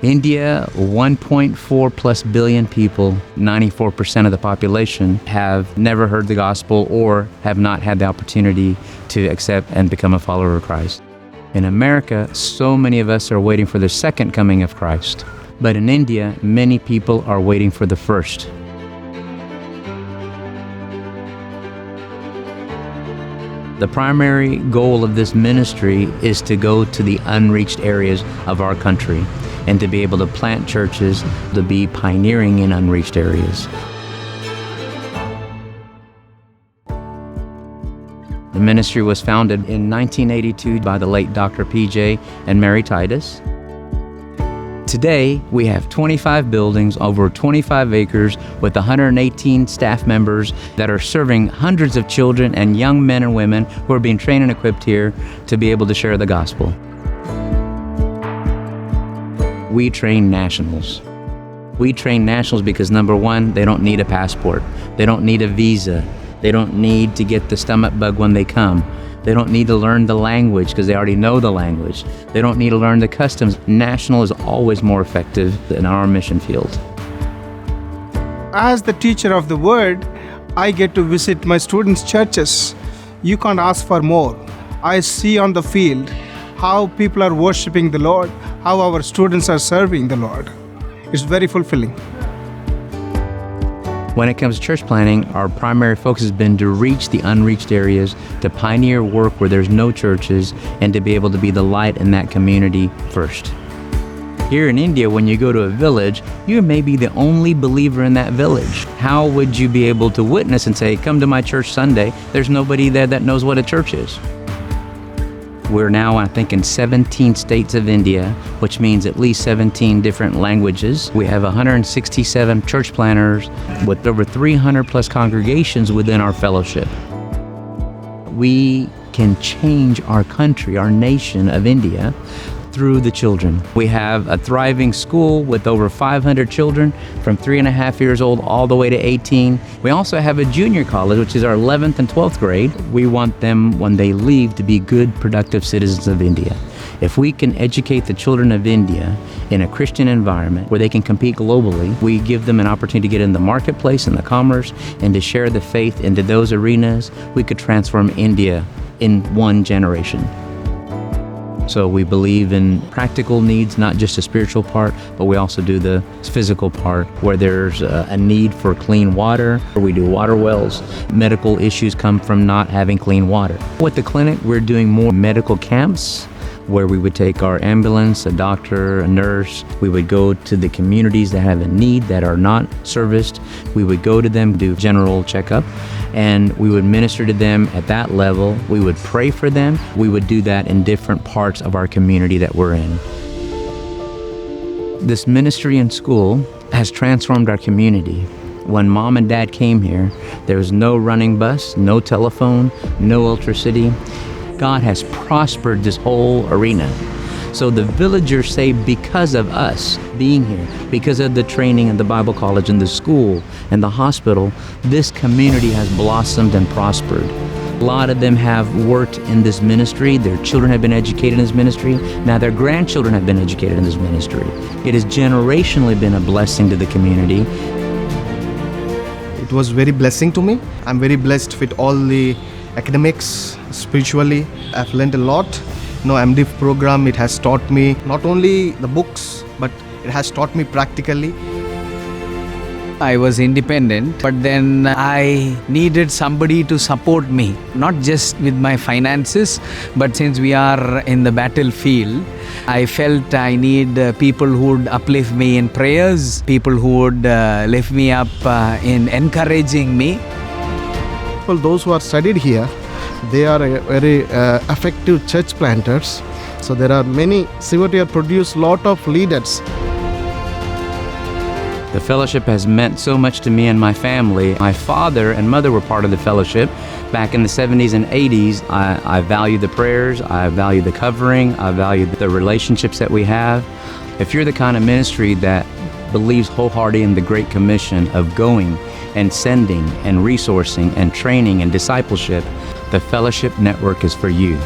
India, 1.4 plus billion people, 94% of the population have never heard the gospel or have not had the opportunity to accept and become a follower of Christ. In America, so many of us are waiting for the second coming of Christ. But in India, many people are waiting for the first. The primary goal of this ministry is to go to the unreached areas of our country and to be able to plant churches, to be pioneering in unreached areas. The ministry was founded in 1982 by the late Dr. P.J. and Mary Titus. Today, we have 25 buildings, over 25 acres, with 118 staff members that are serving hundreds of children and young men and women who are being trained and equipped here to be able to share the gospel. We train nationals. We train nationals because, number one, they don't need a passport. They don't need a visa. They don't need to get the stomach bug when they come. They don't need to learn the language because they already know the language. They don't need to learn the customs. National is always more effective in our mission field. As the teacher of the word, I get to visit my students' churches. You can't ask for more. I see on the field how people are worshiping the Lord, how our students are serving the Lord. It's very fulfilling. When it comes to church planting, our primary focus has been to reach the unreached areas, to pioneer work where there's no churches, and to be able to be the light in that community first. Here in India, when you go to a village, you may be the only believer in that village. How would you be able to witness and say, come to my church Sunday? There's nobody there that knows what a church is. We're now, I think, in 17 states of India, which means at least 17 different languages. We have 167 church planters with over 300 plus congregations within our fellowship. We can change our country, our nation of India, through the children. We have a thriving school with over 500 children from 3.5 years old all the way to 18. We also have a junior college, which is our 11th and 12th grade. We want them, when they leave, to be good, productive citizens of India. If we can educate the children of India in a Christian environment where they can compete globally, we give them an opportunity to get in the marketplace and the commerce and to share the faith into those arenas, we could transform India in one generation. So we believe in practical needs, not just a spiritual part, but we also do the physical part where there's a need for clean water, where we do water wells. Medical issues come from not having clean water. With the clinic, we're doing more medical camps where we would take our ambulance, a doctor, a nurse. We would go to the communities that have a need that are not serviced. We would go to them, do general checkup, and we would minister to them at that level. We would pray for them. We would do that in different parts of our community that we're in. This ministry and school has transformed our community. When Mom and Dad came here, there was no running bus, no telephone, no electricity. God has prospered this whole arena. So the villagers say because of us being here, because of the training and the Bible college and the school and the hospital, this community has blossomed and prospered. A lot of them have worked in this ministry. Their children have been educated in this ministry. Now their grandchildren have been educated in this ministry. It has generationally been a blessing to the community. It was very blessing to me. I'm very blessed with all the academics, spiritually. I've learned a lot. MDiv program, it has taught me not only the books, but it has taught me practically. I was independent, but then I needed somebody to support me, not just with my finances, but since we are in the battlefield, I felt I need people who would uplift me in prayers, people who would lift me up in encouraging me. For those who are studied here, they are very effective church planters. So there are many. CVTR produce lot of leaders. The fellowship has meant so much to me and my family. My father and mother were part of the fellowship back in the 70s and 80s. I value the prayers, I value the covering, I value the relationships that we have. If you're the kind of ministry that believes wholeheartedly in the Great Commission of going and sending and resourcing and training and discipleship, the fellowship network is for you.